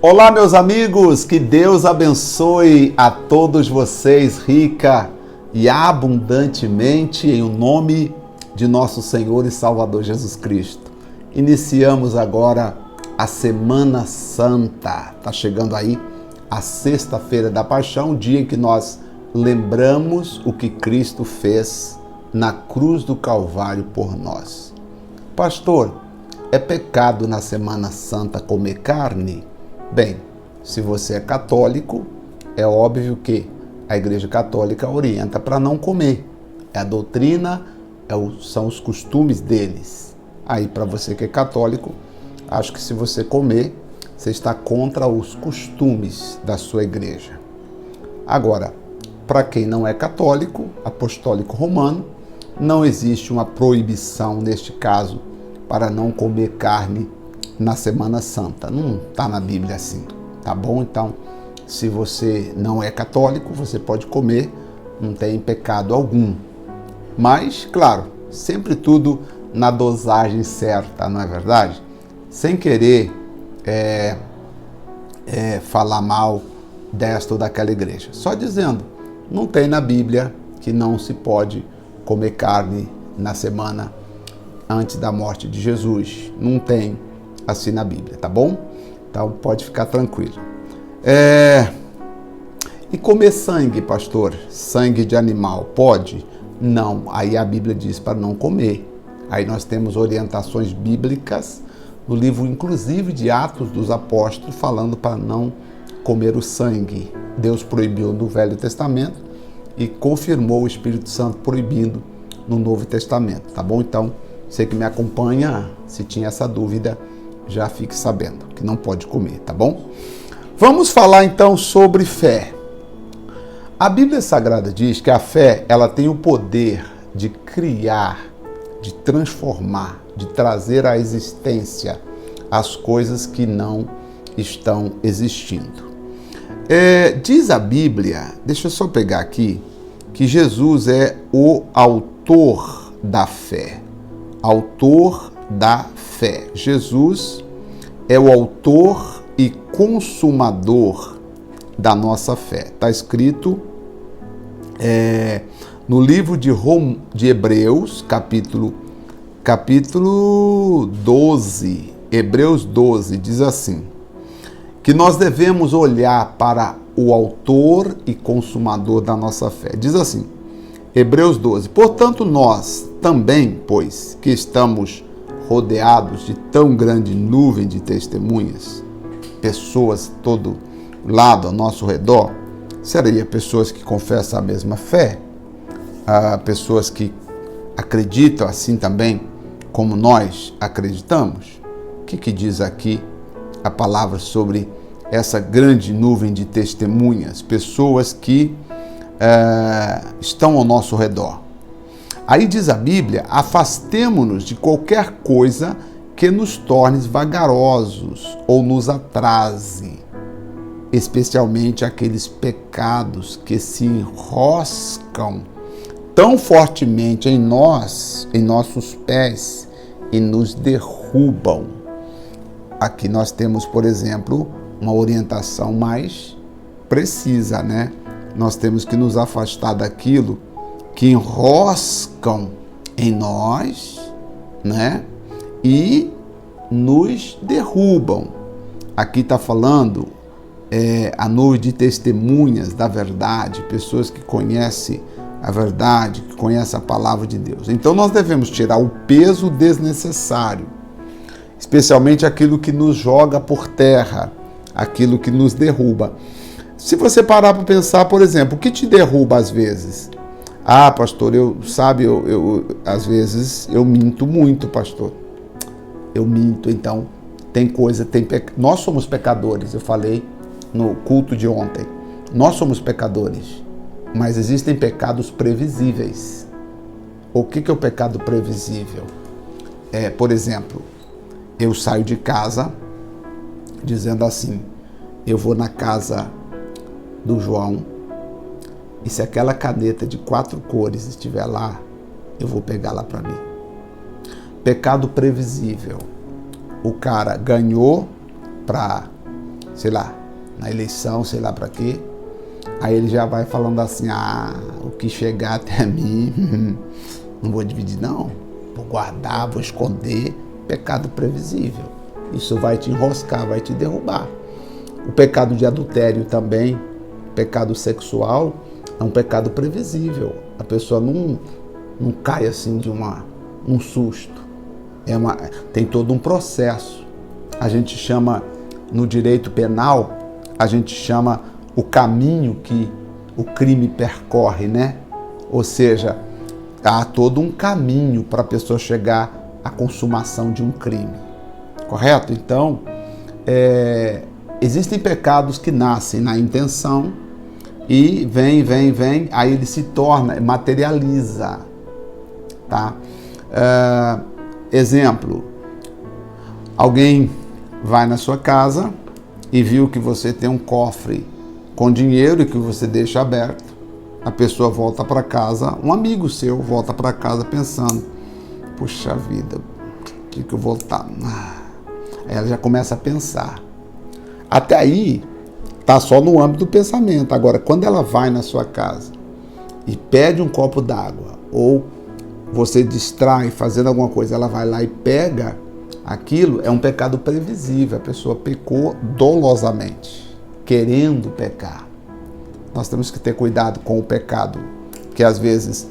Olá, meus amigos, que Deus abençoe a todos vocês rica e abundantemente em o nome de nosso Senhor e Salvador Jesus Cristo. Iniciamos agora a Semana Santa. Está chegando aí a Sexta-feira da Paixão, o dia em que nós lembramos o que Cristo fez na cruz do Calvário por nós. Pastor, é pecado na Semana Santa comer carne? Bem, se você é católico, é óbvio que a Igreja Católica orienta para não comer. É a doutrina, são os costumes deles. Aí, para você que é católico, acho que se você comer, você está contra os costumes da sua igreja. Agora, para quem não é católico, apostólico romano, não existe uma proibição, neste caso, para não comer carne na Semana Santa. Não está na Bíblia assim, tá bom? Então, se você não é católico, você pode comer, não tem pecado algum. Mas, claro, sempre tudo na dosagem certa, não é verdade? Sem querer falar mal desta ou daquela igreja. Só dizendo, não tem na Bíblia que não se pode comer carne na semana antes da morte de Jesus. Não tem assim na Bíblia, tá bom? Então pode ficar tranquilo. E comer sangue, pastor? Sangue de animal, pode? Não, aí a Bíblia diz para não comer. Aí nós temos orientações bíblicas no livro, inclusive, de Atos dos Apóstolos, falando para não comer o sangue. Deus proibiu no Velho Testamento e confirmou o Espírito Santo proibindo no Novo Testamento, tá bom? Então, você que me acompanha, se tinha essa dúvida, já fique sabendo que não pode comer, tá bom? Vamos falar então sobre fé. A Bíblia Sagrada diz que a fé, ela tem o poder de criar, de transformar, de trazer à existência as coisas que não estão existindo. Diz a Bíblia, deixa eu só pegar aqui, que Jesus é o autor da fé. Autor da fé. Jesus é o autor e consumador da nossa fé. Está escrito no livro de Hebreus, capítulo 12, Hebreus 12, diz assim, que nós devemos olhar para o autor e consumador da nossa fé. Diz assim, Hebreus 12, portanto nós também, pois, que estamos rodeados de tão grande nuvem de testemunhas, pessoas todo lado ao nosso redor, seria pessoas que confessam a mesma fé, pessoas que acreditam assim também como nós acreditamos. O que diz aqui a palavra sobre essa grande nuvem de testemunhas, pessoas que estão ao nosso redor? Aí diz a Bíblia, afastemo-nos de qualquer coisa que nos torne vagarosos ou nos atrase, especialmente aqueles pecados que se enroscam tão fortemente em nós, em nossos pés, e nos derrubam. Aqui nós temos, por exemplo, uma orientação mais precisa, né? Nós temos que nos afastar daquilo que enroscam em nós, né? E nos derrubam. Aqui está falando a nuvem de testemunhas da verdade, pessoas que conhecem a verdade, que conhecem a palavra de Deus. Então nós devemos tirar o peso desnecessário, especialmente aquilo que nos joga por terra, aquilo que nos derruba. Se você parar para pensar, por exemplo, o que te derruba às vezes? Ah, pastor, às vezes eu minto muito, pastor. Eu minto, então nós somos pecadores, eu falei no culto de ontem. Nós somos pecadores, mas existem pecados previsíveis. O que é o pecado previsível? Por exemplo, eu saio de casa dizendo assim, eu vou na casa do João, e se aquela caneta de 4 cores estiver lá, eu vou pegar lá para mim. Pecado previsível. O cara ganhou para sei lá, na eleição, sei lá para quê. Aí ele já vai falando assim, o que chegar até mim, não vou dividir não, vou guardar, vou esconder. Pecado previsível. Isso vai te enroscar, vai te derrubar. O pecado de adultério também, pecado sexual, é um pecado previsível. A pessoa não cai assim de um susto. Tem todo um processo. A gente chama, no direito penal, a gente chama o caminho que o crime percorre, né? Ou seja, há todo um caminho para a pessoa chegar à consumação de um crime. Correto? Então, existem pecados que nascem na intenção e vem, aí ele se torna, materializa, tá? Exemplo, alguém vai na sua casa e viu que você tem um cofre com dinheiro e que você deixa aberto. A pessoa volta para casa, um amigo seu volta para casa pensando, puxa vida, o que eu vou estar? Aí ela já começa a pensar. Até aí, tá só no âmbito do pensamento. Agora, quando ela vai na sua casa e pede um copo d'água, ou você distrai fazendo alguma coisa, ela vai lá e pega aquilo, é um pecado previsível. A pessoa pecou dolosamente, querendo pecar. Nós temos que ter cuidado com o pecado, que às vezes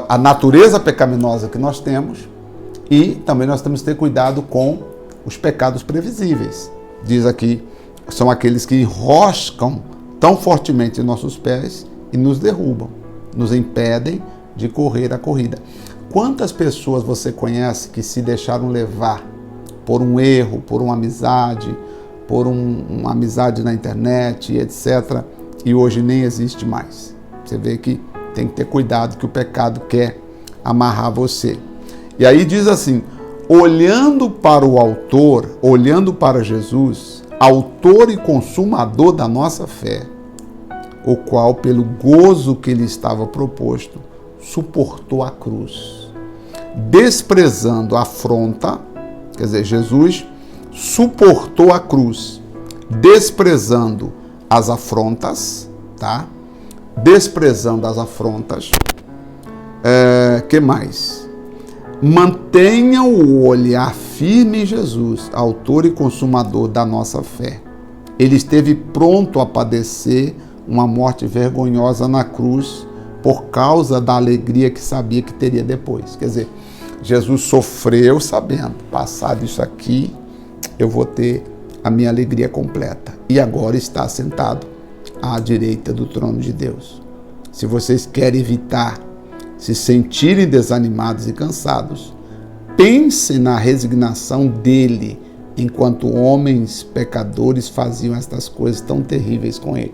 a natureza pecaminosa que nós temos, e também nós temos que ter cuidado com os pecados previsíveis. Diz aqui, são aqueles que enroscam tão fortemente em nossos pés e nos derrubam, nos impedem de correr a corrida. Quantas pessoas você conhece que se deixaram levar por um erro, por uma amizade, por uma amizade na internet, etc., e hoje nem existe mais? Você vê que tem que ter cuidado, que o pecado quer amarrar você. E aí diz assim, olhando para o autor, olhando para Jesus, autor e consumador da nossa fé, o qual, pelo gozo que lhe estava proposto, suportou a cruz, desprezando a afronta. Quer dizer, Jesus suportou a cruz, desprezando as afrontas, tá? Desprezando as afrontas. Que mais? Mantenham o olhar firme em Jesus, autor e consumador da nossa fé. Ele esteve pronto a padecer uma morte vergonhosa na cruz por causa da alegria que sabia que teria depois. Quer dizer, Jesus sofreu sabendo, passado isso aqui, eu vou ter a minha alegria completa. E agora está sentado à direita do trono de Deus. Se vocês querem evitar se sentirem desanimados e cansados, pensem na resignação dele, enquanto homens pecadores faziam estas coisas tão terríveis com ele.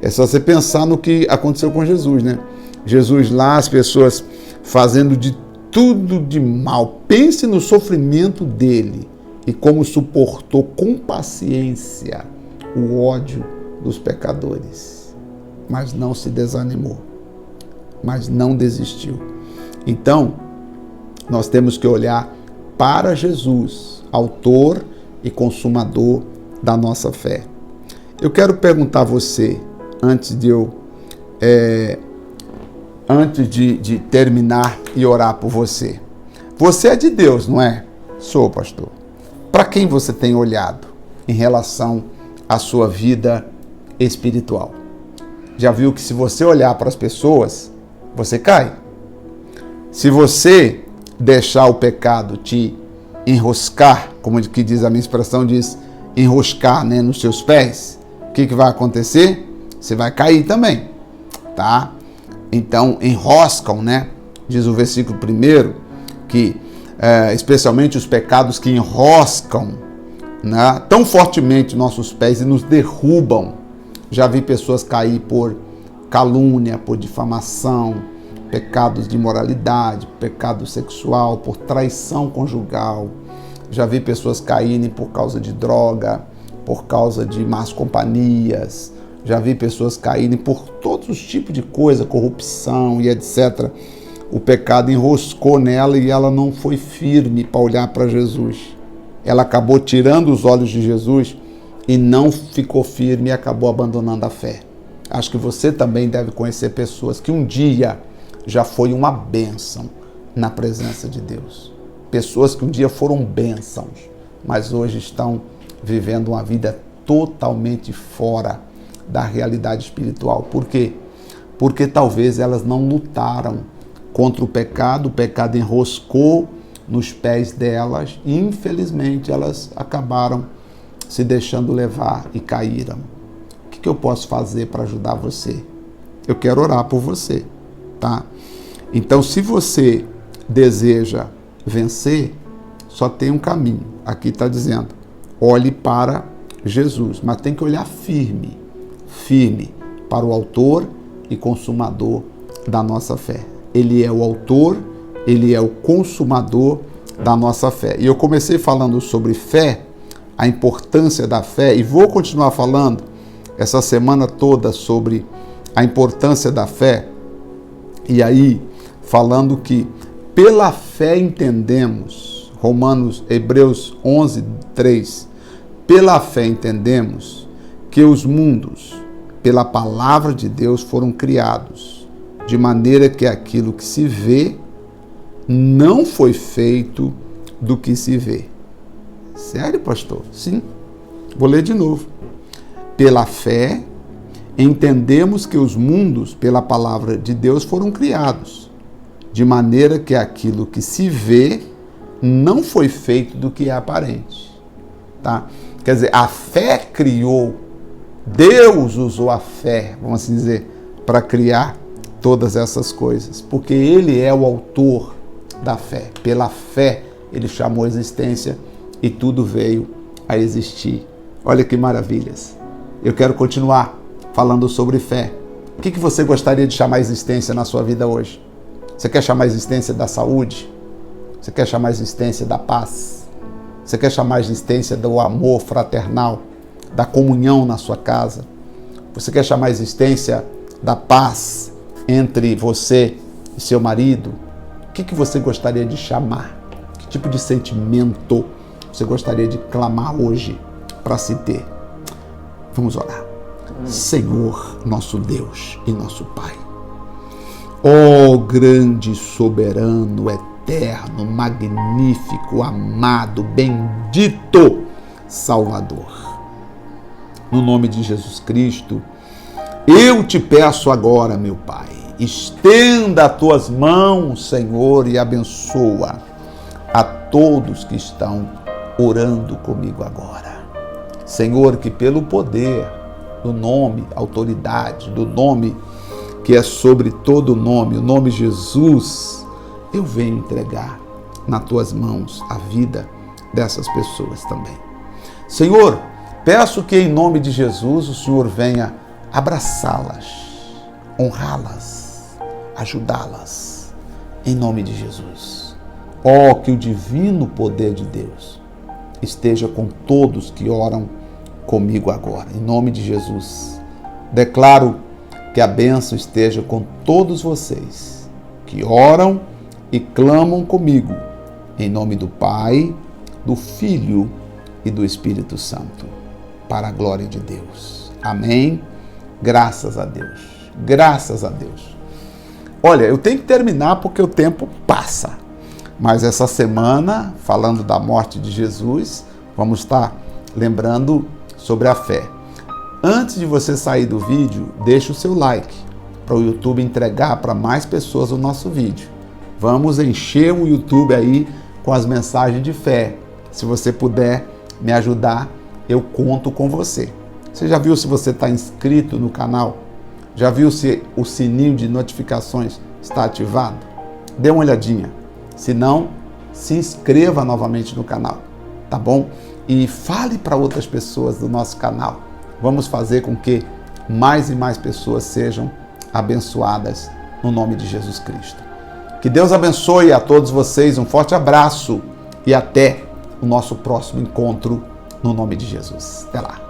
É só você pensar no que aconteceu com Jesus, né? Jesus lá, as pessoas fazendo de tudo de mal. Pense no sofrimento dele e como suportou com paciência o ódio dos pecadores. Mas não se desanimou, mas não desistiu. Então, nós temos que olhar para Jesus, autor e consumador da nossa fé. Eu quero perguntar a você, antes de terminar e orar por você. Você é de Deus, não é? Sou, pastor. Para quem você tem olhado em relação à sua vida espiritual? Já viu que se você olhar para as pessoas, você cai? Se você deixar o pecado te enroscar, como que diz a minha expressão, diz enroscar, né, nos seus pés, o que vai acontecer? Você vai cair também, tá? Então, enroscam, né? Diz o versículo 1, que especialmente os pecados que enroscam, né, tão fortemente nossos pés e nos derrubam. Já vi pessoas cair por calúnia, por difamação, pecados de imoralidade, pecado sexual, por traição conjugal. Já vi pessoas caírem por causa de droga, por causa de más companhias. Já vi pessoas caírem por todos os tipos de coisa, corrupção e etc. O pecado enroscou nela e ela não foi firme para olhar para Jesus. Ela acabou tirando os olhos de Jesus e não ficou firme e acabou abandonando a fé. Acho que você também deve conhecer pessoas que um dia já foi uma bênção na presença de Deus. Pessoas que um dia foram bênçãos, mas hoje estão vivendo uma vida totalmente fora da realidade espiritual. Por quê? Porque talvez elas não lutaram contra o pecado enroscou nos pés delas e infelizmente elas acabaram se deixando levar e caíram. O que eu posso fazer para ajudar você? Eu quero orar por você, tá? Então, se você deseja vencer, só tem um caminho. Aqui está dizendo, olhe para Jesus, mas tem que olhar firme para o autor e consumador da nossa fé. Ele é o autor, ele é o consumador da nossa fé. E eu comecei falando sobre fé, a importância da fé, e vou continuar falando essa semana toda sobre a importância da fé, e aí falando que pela fé entendemos, Hebreus 11, 3, pela fé entendemos que os mundos, pela palavra de Deus, foram criados, de maneira que aquilo que se vê não foi feito do que se vê. Sério, pastor? Sim. Vou ler de novo. Pela fé, entendemos que os mundos, pela palavra de Deus, foram criados, de maneira que aquilo que se vê não foi feito do que é aparente. Tá? Quer dizer, a fé criou, Deus usou a fé, vamos assim dizer, para criar todas essas coisas, porque Ele é o autor da fé. Pela fé, Ele chamou a existência e tudo veio a existir. Olha que maravilhas. Eu quero continuar falando sobre fé. O que você gostaria de chamar a existência na sua vida hoje? Você quer chamar a existência da saúde? Você quer chamar a existência da paz? Você quer chamar a existência do amor fraternal, da comunhão na sua casa? Você quer chamar a existência da paz entre você e seu marido? O que você gostaria de chamar? Que tipo de sentimento você gostaria de clamar hoje para se ter? Vamos orar. Senhor, nosso Deus e nosso Pai, ó grande, soberano, eterno, magnífico, amado, bendito Salvador, no nome de Jesus Cristo, eu te peço agora, meu Pai, estenda as tuas mãos, Senhor, e abençoa a todos que estão orando comigo agora. Senhor, que pelo poder do nome, autoridade, do nome que é sobre todo nome, o nome Jesus, eu venho entregar nas tuas mãos a vida dessas pessoas também. Senhor, peço que em nome de Jesus o Senhor venha abraçá-las, honrá-las, ajudá-las, em nome de Jesus. Ó, que o divino poder de Deus esteja com todos que oram comigo agora, em nome de Jesus. Declaro que a bênção esteja com todos vocês que oram e clamam comigo, em nome do Pai, do Filho e do Espírito Santo, para a glória de Deus. Amém? Graças a Deus. Graças a Deus. Olha, eu tenho que terminar porque o tempo passa, mas essa semana, falando da morte de Jesus, vamos estar lembrando sobre a fé. Antes de você sair do vídeo, deixa o seu like para o YouTube entregar para mais pessoas o nosso vídeo. Vamos encher o YouTube aí com as mensagens de fé. Se você puder me ajudar, eu conto com você. Você já viu se você está inscrito no canal? Já viu se o sininho de notificações está ativado? Dê uma olhadinha. Se não, se inscreva novamente no canal, tá bom? E fale para outras pessoas do nosso canal. Vamos fazer com que mais e mais pessoas sejam abençoadas no nome de Jesus Cristo. Que Deus abençoe a todos vocês, um forte abraço e até o nosso próximo encontro no nome de Jesus. Até lá.